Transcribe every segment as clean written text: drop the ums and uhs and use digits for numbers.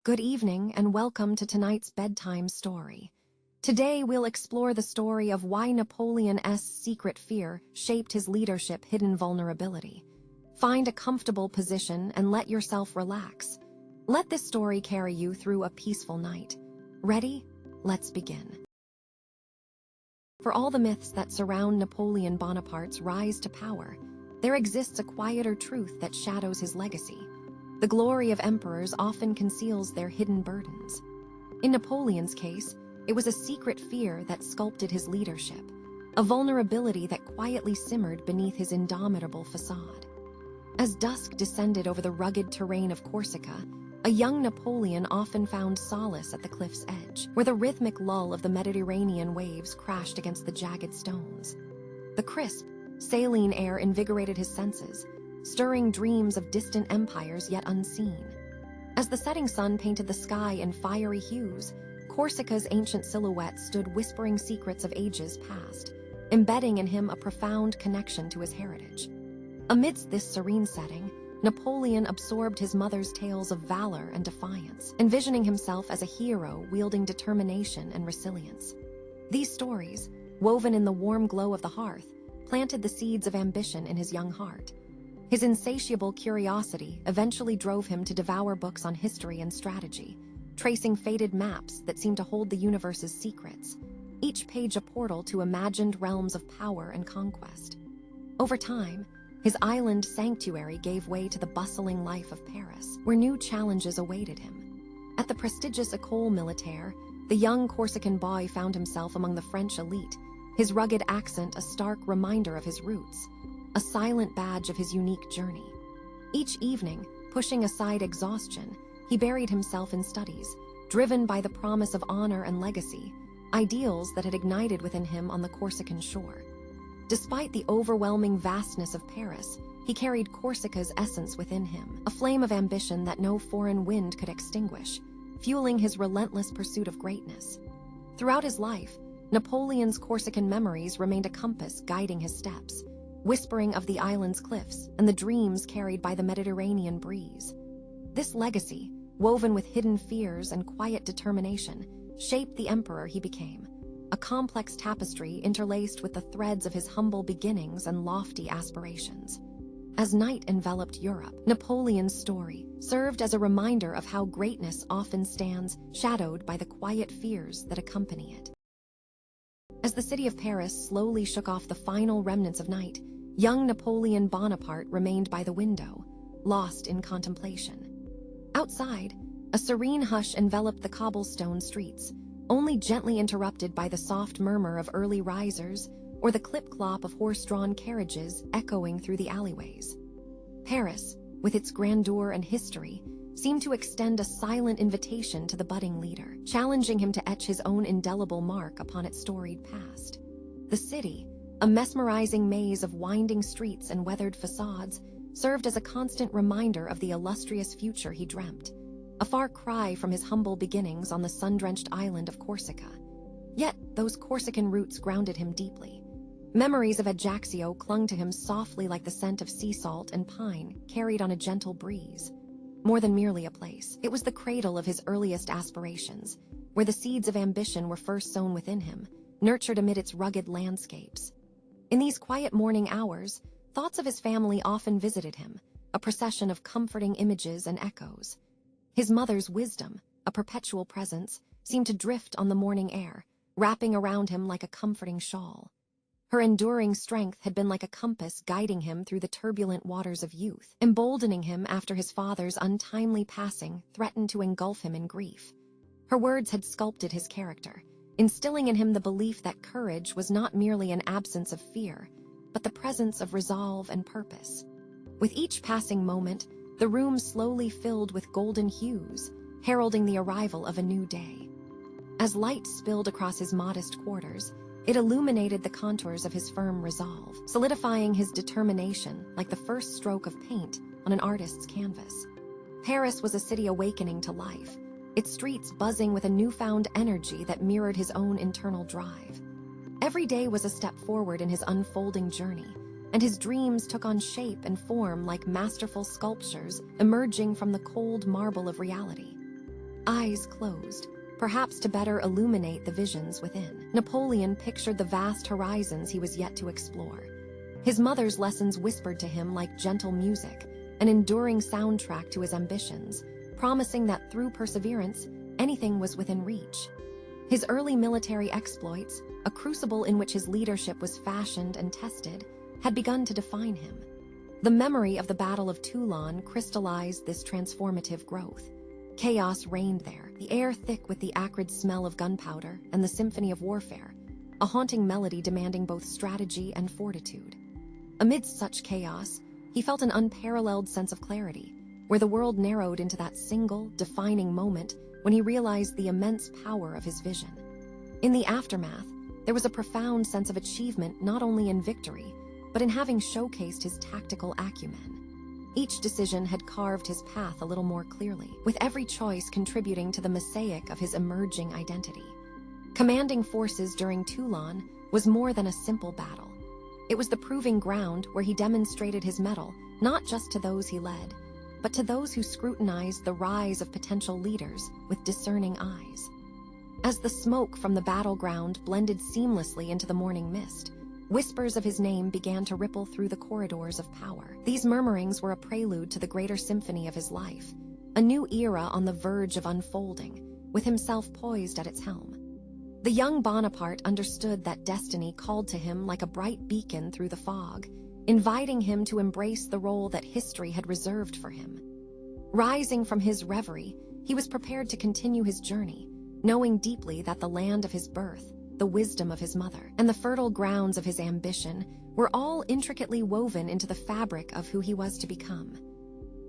Good evening and welcome to tonight's bedtime story. Today we'll explore the story of why Napoleon's secret fear shaped his leadership hidden vulnerability. Find a comfortable position and let yourself relax. Let this story carry you through a peaceful night. Ready? Let's begin. For all the myths that surround Napoleon Bonaparte's rise to power, there exists a quieter truth that shadows his legacy. The glory of emperors often conceals their hidden burdens. In Napoleon's case, it was a secret fear that sculpted his leadership, a vulnerability that quietly simmered beneath his indomitable facade. As dusk descended over the rugged terrain of Corsica, a young Napoleon often found solace at the cliff's edge, where the rhythmic lull of the Mediterranean waves crashed against the jagged stones. The crisp, saline air invigorated his senses, stirring dreams of distant empires yet unseen. As the setting sun painted the sky in fiery hues, Corsica's ancient silhouette stood whispering secrets of ages past, embedding in him a profound connection to his heritage. Amidst this serene setting, Napoleon absorbed his mother's tales of valor and defiance, envisioning himself as a hero wielding determination and resilience. These stories, woven in the warm glow of the hearth, planted the seeds of ambition in his young heart. His insatiable curiosity eventually drove him to devour books on history and strategy, tracing faded maps that seemed to hold the universe's secrets, each page a portal to imagined realms of power and conquest. Over time, his island sanctuary gave way to the bustling life of Paris, where new challenges awaited him. At the prestigious École Militaire, the young Corsican boy found himself among the French elite, his rugged accent a stark reminder of his roots, a silent badge of his unique journey. Each evening, pushing aside exhaustion, he buried himself in studies, driven by the promise of honor and legacy, ideals that had ignited within him on the Corsican shore. Despite the overwhelming vastness of Paris, he carried Corsica's essence within him, a flame of ambition that no foreign wind could extinguish, fueling his relentless pursuit of greatness. Throughout his life, Napoleon's Corsican memories remained a compass guiding his steps, whispering of the island's cliffs and the dreams carried by the Mediterranean breeze. This legacy, woven with hidden fears and quiet determination, shaped the emperor he became, a complex tapestry interlaced with the threads of his humble beginnings and lofty aspirations. As night enveloped Europe, Napoleon's story served as a reminder of how greatness often stands shadowed by the quiet fears that accompany it. As the city of Paris slowly shook off the final remnants of night, young Napoleon Bonaparte remained by the window, lost in contemplation. Outside, a serene hush enveloped the cobblestone streets, only gently interrupted by the soft murmur of early risers or the clip-clop of horse-drawn carriages echoing through the alleyways. Paris, with its grandeur and history, seemed to extend a silent invitation to the budding leader, challenging him to etch his own indelible mark upon its storied past. The city, a mesmerizing maze of winding streets and weathered facades, served as a constant reminder of the illustrious future he dreamt, a far cry from his humble beginnings on the sun-drenched island of Corsica. Yet those Corsican roots grounded him deeply. Memories of Ajaccio clung to him softly like the scent of sea salt and pine carried on a gentle breeze. More than merely a place, it was the cradle of his earliest aspirations, where the seeds of ambition were first sown within him, nurtured amid its rugged landscapes. In these quiet morning hours, thoughts of his family often visited him, a procession of comforting images and echoes. His mother's wisdom, a perpetual presence, seemed to drift on the morning air, wrapping around him like a comforting shawl. Her enduring strength had been like a compass guiding him through the turbulent waters of youth, emboldening him after his father's untimely passing threatened to engulf him in grief. Her words had sculpted his character, instilling in him the belief that courage was not merely an absence of fear, but the presence of resolve and purpose. With each passing moment, the room slowly filled with golden hues, heralding the arrival of a new day. As light spilled across his modest quarters, it illuminated the contours of his firm resolve, solidifying his determination like the first stroke of paint on an artist's canvas. Paris was a city awakening to life, its streets buzzing with a newfound energy that mirrored his own internal drive. Every day was a step forward in his unfolding journey, and his dreams took on shape and form like masterful sculptures emerging from the cold marble of reality. eyes closed, perhaps to better illuminate the visions within. Napoleon pictured the vast horizons he was yet to explore. His mother's lessons whispered to him like gentle music, an enduring soundtrack to his ambitions, promising that through perseverance, anything was within reach. His early military exploits, a crucible in which his leadership was fashioned and tested, had begun to define him. The memory of the Battle of Toulon crystallized this transformative growth. Chaos reigned there, the air thick with the acrid smell of gunpowder and the symphony of warfare, a haunting melody demanding both strategy and fortitude. Amidst such chaos, he felt an unparalleled sense of clarity, where the world narrowed into that single, defining moment when he realized the immense power of his vision. In the aftermath, there was a profound sense of achievement not only in victory, but in having showcased his tactical acumen. Each decision had carved his path a little more clearly, with every choice contributing to the mosaic of his emerging identity. Commanding forces during Toulon was more than a simple battle. It was the proving ground where he demonstrated his mettle, not just to those he led, but to those who scrutinized the rise of potential leaders with discerning eyes. As the smoke from the battleground blended seamlessly into the morning mist, whispers of his name began to ripple through the corridors of power. These murmurings were a prelude to the greater symphony of his life, a new era on the verge of unfolding, with himself poised at its helm. The young Bonaparte understood that destiny called to him like a bright beacon through the fog, inviting him to embrace the role that history had reserved for him. Rising from his reverie, he was prepared to continue his journey, knowing deeply that the land of his birth, the wisdom of his mother, and the fertile grounds of his ambition were all intricately woven into the fabric of who he was to become.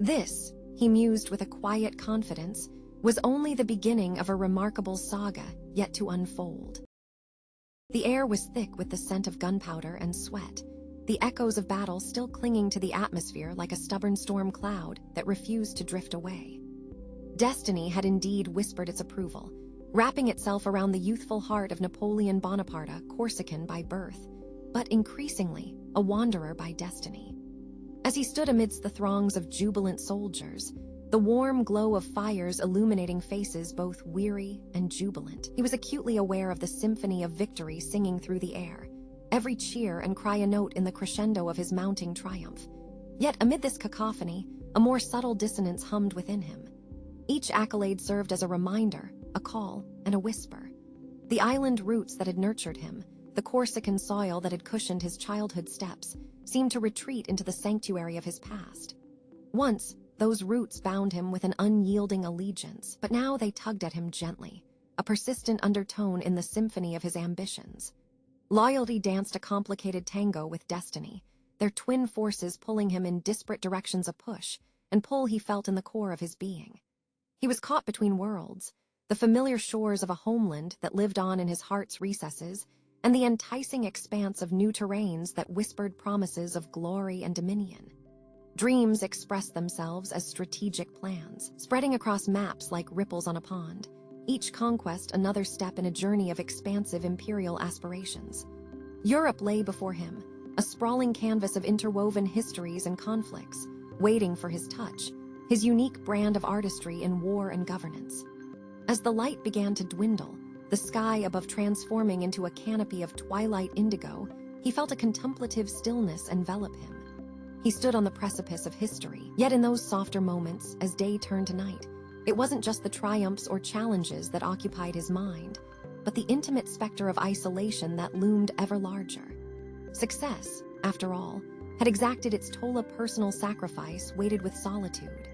This, he mused with a quiet confidence, was only the beginning of a remarkable saga yet to unfold. The air was thick with the scent of gunpowder and sweat, the echoes of battle still clinging to the atmosphere like a stubborn storm cloud that refused to drift away. Destiny had indeed whispered its approval, wrapping itself around the youthful heart of Napoleon Bonaparte, Corsican by birth, but increasingly a wanderer by destiny. As he stood amidst the throngs of jubilant soldiers, the warm glow of fires illuminating faces both weary and jubilant, he was acutely aware of the symphony of victory singing through the air, every cheer and cry a note in the crescendo of his mounting triumph. Yet amid this cacophony, a more subtle dissonance hummed within him. Each accolade served as a reminder, a call, and a whisper. The island roots that had nurtured him, the Corsican soil that had cushioned his childhood steps, seemed to retreat into the sanctuary of his past. Once, those roots bound him with an unyielding allegiance, but now they tugged at him gently, a persistent undertone in the symphony of his ambitions. Loyalty danced a complicated tango with destiny, their twin forces pulling him in disparate directions, a push and pull he felt in the core of his being. He was caught between worlds, the familiar shores of a homeland that lived on in his heart's recesses, and the enticing expanse of new terrains that whispered promises of glory and dominion. Dreams expressed themselves as strategic plans, spreading across maps like ripples on a pond, each conquest another step in a journey of expansive imperial aspirations. Europe lay before him, a sprawling canvas of interwoven histories and conflicts, waiting for his touch, his unique brand of artistry in war and governance. As the light began to dwindle, the sky above transforming into a canopy of twilight indigo, he felt a contemplative stillness envelop him. He stood on the precipice of history, yet in those softer moments, as day turned to night, it wasn't just the triumphs or challenges that occupied his mind, but the intimate specter of isolation that loomed ever larger. Success, after all, had exacted its toll of personal sacrifice weighted with solitude.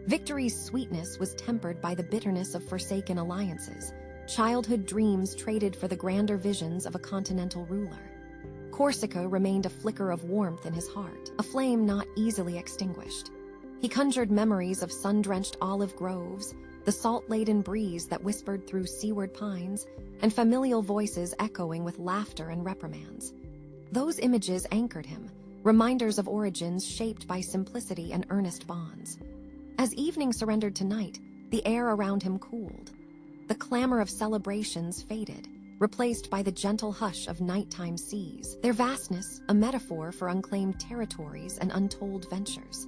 Victory's sweetness was tempered by the bitterness of forsaken alliances, childhood dreams traded for the grander visions of a continental ruler. Corsica remained a flicker of warmth in his heart, a flame not easily extinguished. He conjured memories of sun-drenched olive groves, the salt-laden breeze that whispered through seaward pines, and familial voices echoing with laughter and reprimands. Those images anchored him, reminders of origins shaped by simplicity and earnest bonds. As evening surrendered to night, the air around him cooled. The clamor of celebrations faded, replaced by the gentle hush of nighttime seas, their vastness a metaphor for unclaimed territories and untold ventures.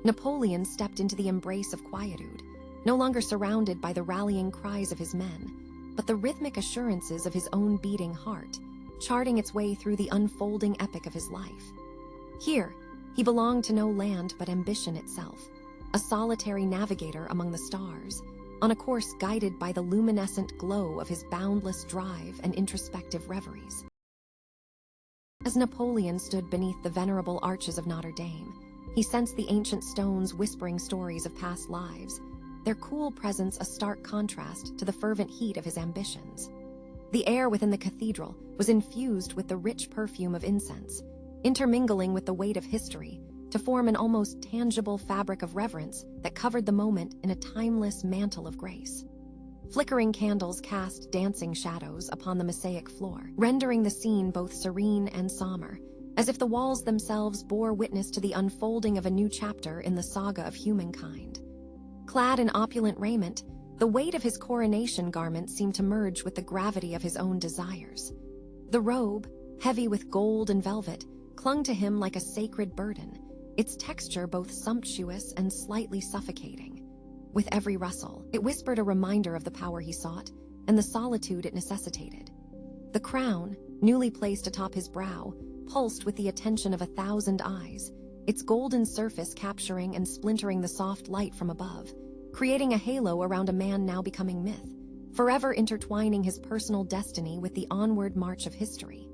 Napoleon stepped into the embrace of quietude, no longer surrounded by the rallying cries of his men, but the rhythmic assurances of his own beating heart, charting its way through the unfolding epic of his life. Here, he belonged to no land but ambition itself, a solitary navigator among the stars, on a course guided by the luminescent glow of his boundless drive and introspective reveries. As Napoleon stood beneath the venerable arches of Notre Dame, he sensed the ancient stones whispering stories of past lives, their cool presence a stark contrast to the fervent heat of his ambitions. The air within the cathedral was infused with the rich perfume of incense, intermingling with the weight of history to form an almost tangible fabric of reverence that covered the moment in a timeless mantle of grace. Flickering candles cast dancing shadows upon the mosaic floor, rendering the scene both serene and somber, as if the walls themselves bore witness to the unfolding of a new chapter in the saga of humankind. Clad in opulent raiment, the weight of his coronation garment seemed to merge with the gravity of his own desires. The robe, heavy with gold and velvet, clung to him like a sacred burden, its texture both sumptuous and slightly suffocating. With every rustle, it whispered a reminder of the power he sought and the solitude it necessitated. The crown, newly placed atop his brow, pulsed with the attention of 1,000 eyes, its golden surface capturing and splintering the soft light from above, creating a halo around a man now becoming myth, forever intertwining his personal destiny with the onward march of history.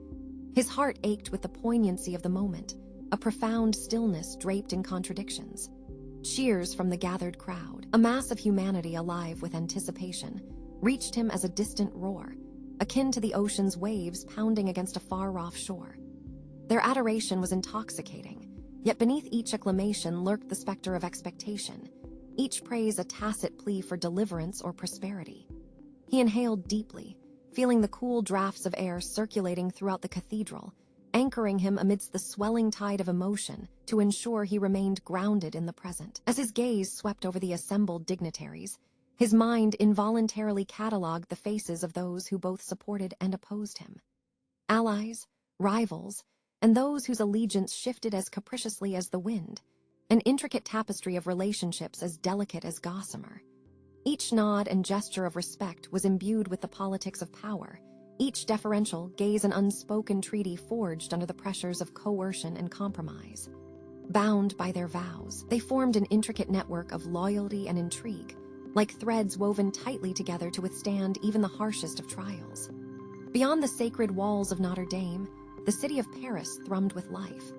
His heart ached with the poignancy of the moment, a profound stillness draped in contradictions. Cheers from the gathered crowd, a mass of humanity alive with anticipation, reached him as a distant roar, akin to the ocean's waves pounding against a far-off shore. Their adoration was intoxicating, yet beneath each acclamation lurked the specter of expectation, each praise a tacit plea for deliverance or prosperity. He inhaled deeply, feeling the cool drafts of air circulating throughout the cathedral, anchoring him amidst the swelling tide of emotion to ensure he remained grounded in the present. As his gaze swept over the assembled dignitaries, his mind involuntarily catalogued the faces of those who both supported and opposed him. Allies, rivals, and those whose allegiance shifted as capriciously as the wind, an intricate tapestry of relationships as delicate as gossamer. Each nod and gesture of respect was imbued with the politics of power, each deferential gaze an unspoken treaty forged under the pressures of coercion and compromise. Bound by their vows, they formed an intricate network of loyalty and intrigue, like threads woven tightly together to withstand even the harshest of trials. Beyond the sacred walls of Notre Dame, the city of Paris thrummed with life.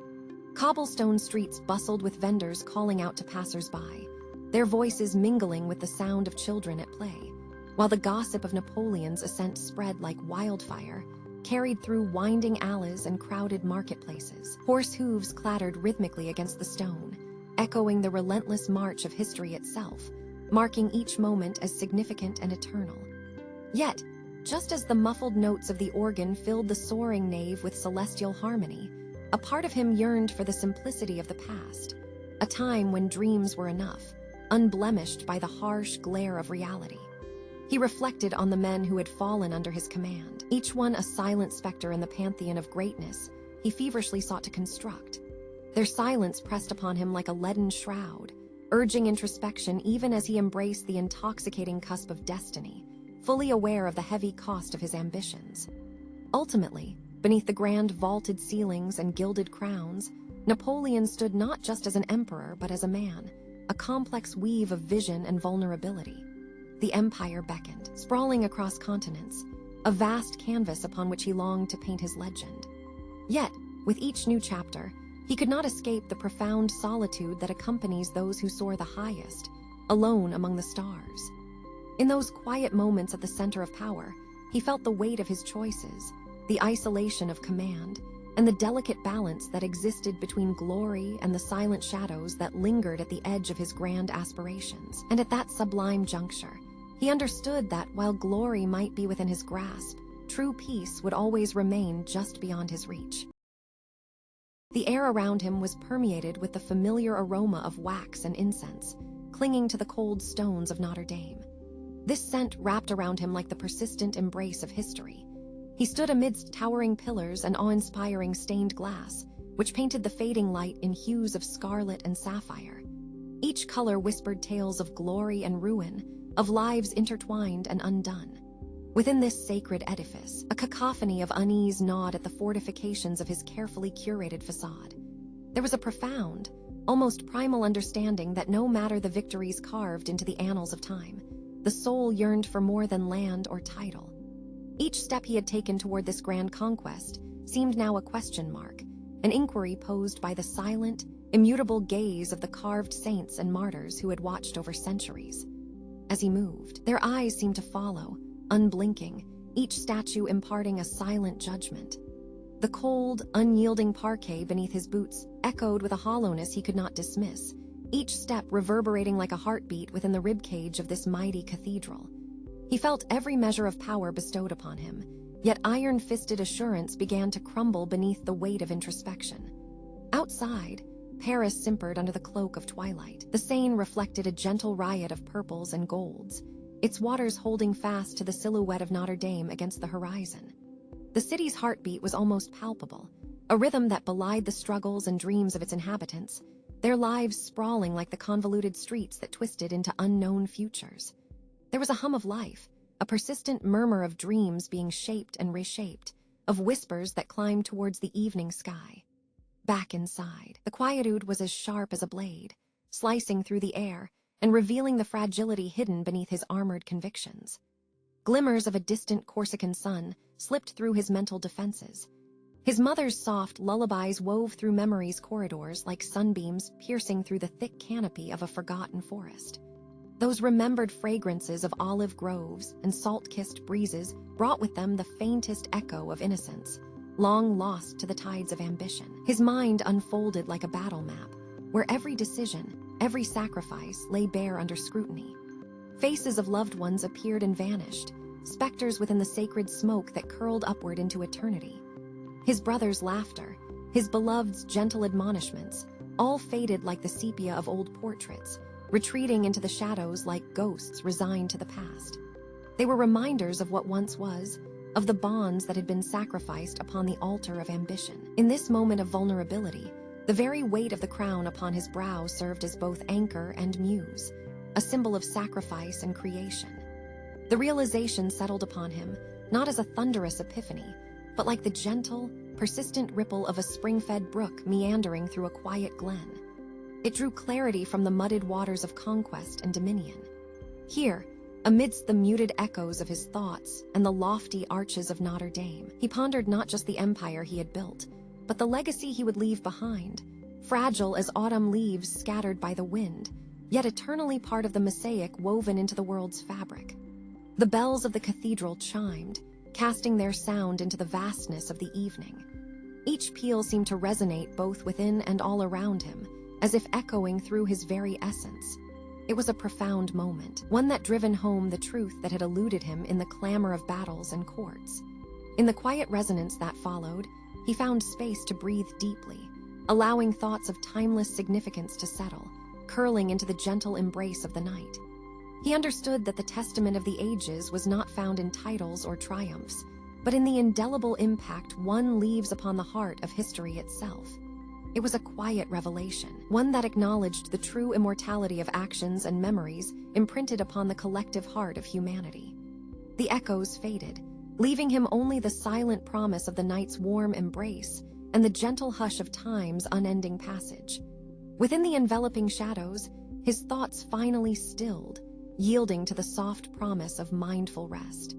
Cobblestone streets bustled with vendors calling out to passers-by, their voices mingling with the sound of children at play, while the gossip of Napoleon's ascent spread like wildfire, carried through winding alleys and crowded marketplaces. Horse hooves clattered rhythmically against the stone, echoing the relentless march of history itself, marking each moment as significant and eternal. Yet, just as the muffled notes of the organ filled the soaring nave with celestial harmony, a part of him yearned for the simplicity of the past, a time when dreams were enough, unblemished by the harsh glare of reality. He reflected on the men who had fallen under his command, each one a silent specter in the pantheon of greatness he feverishly sought to construct. Their silence pressed upon him like a leaden shroud, urging introspection even as he embraced the intoxicating cusp of destiny, fully aware of the heavy cost of his ambitions. Ultimately, beneath the grand vaulted ceilings and gilded crowns, Napoleon stood not just as an emperor but as a man, a complex weave of vision and vulnerability. The empire beckoned, sprawling across continents, a vast canvas upon which he longed to paint his legend. Yet, with each new chapter, he could not escape the profound solitude that accompanies those who soar the highest, alone among the stars. In those quiet moments at the center of power, he felt the weight of his choices, the isolation of command, and the delicate balance that existed between glory and the silent shadows that lingered at the edge of his grand aspirations. And at that sublime juncture, he understood that while glory might be within his grasp, true peace would always remain just beyond his reach. The air around him was permeated with the familiar aroma of wax and incense, clinging to the cold stones of Notre Dame. This scent wrapped around him like the persistent embrace of history. He stood amidst towering pillars and awe-inspiring stained glass, which painted the fading light in hues of scarlet and sapphire. Each color whispered tales of glory and ruin, of lives intertwined and undone. Within this sacred edifice, a cacophony of unease gnawed at the fortifications of his carefully curated facade. There was a profound, almost primal understanding that no matter the victories carved into the annals of time, the soul yearned for more than land or title. Each step he had taken toward this grand conquest seemed now a question mark, an inquiry posed by the silent, immutable gaze of the carved saints and martyrs who had watched over centuries. As he moved, their eyes seemed to follow, unblinking, each statue imparting a silent judgment. The cold, unyielding parquet beneath his boots echoed with a hollowness he could not dismiss, each step reverberating like a heartbeat within the ribcage of this mighty cathedral. He felt every measure of power bestowed upon him, yet iron-fisted assurance began to crumble beneath the weight of introspection. Outside, Paris simpered under the cloak of twilight. The Seine reflected a gentle riot of purples and golds, its waters holding fast to the silhouette of Notre Dame against the horizon. The city's heartbeat was almost palpable, a rhythm that belied the struggles and dreams of its inhabitants, their lives sprawling like the convoluted streets that twisted into unknown futures. There was a hum of life, a persistent murmur of dreams being shaped and reshaped, of whispers that climbed towards the evening sky. Back inside, the quietude was as sharp as a blade, slicing through the air and revealing the fragility hidden beneath his armored convictions. Glimmers of a distant Corsican sun slipped through his mental defenses. His mother's soft lullabies wove through memory's corridors like sunbeams piercing through the thick canopy of a forgotten forest. Those remembered fragrances of olive groves and salt-kissed breezes brought with them the faintest echo of innocence, long lost to the tides of ambition. His mind unfolded like a battle map, where every decision, every sacrifice lay bare under scrutiny. Faces of loved ones appeared and vanished, specters within the sacred smoke that curled upward into eternity. His brother's laughter, his beloved's gentle admonishments, all faded like the sepia of old portraits, retreating into the shadows like ghosts resigned to the past. They were reminders of what once was, of the bonds that had been sacrificed upon the altar of ambition. In this moment of vulnerability, the very weight of the crown upon his brow served as both anchor and muse, a symbol of sacrifice and creation. The realization settled upon him, not as a thunderous epiphany, but like the gentle, persistent ripple of a spring-fed brook meandering through a quiet glen. It drew clarity from the mudded waters of conquest and dominion. Here, amidst the muted echoes of his thoughts and the lofty arches of Notre Dame, he pondered not just the empire he had built, but the legacy he would leave behind, fragile as autumn leaves scattered by the wind, yet eternally part of the mosaic woven into the world's fabric. The bells of the cathedral chimed, casting their sound into the vastness of the evening. Each peal seemed to resonate both within and all around him, as if echoing through his very essence. It was a profound moment, one that driven home the truth that had eluded him in the clamor of battles and courts. In the quiet resonance that followed, he found space to breathe deeply, allowing thoughts of timeless significance to settle, curling into the gentle embrace of the night. He understood that the testament of the ages was not found in titles or triumphs, but in the indelible impact one leaves upon the heart of history itself. It was a quiet revelation, one that acknowledged the true immortality of actions and memories imprinted upon the collective heart of humanity. The echoes faded, leaving him only the silent promise of the night's warm embrace and the gentle hush of time's unending passage. Within the enveloping shadows, his thoughts finally stilled, yielding to the soft promise of mindful rest.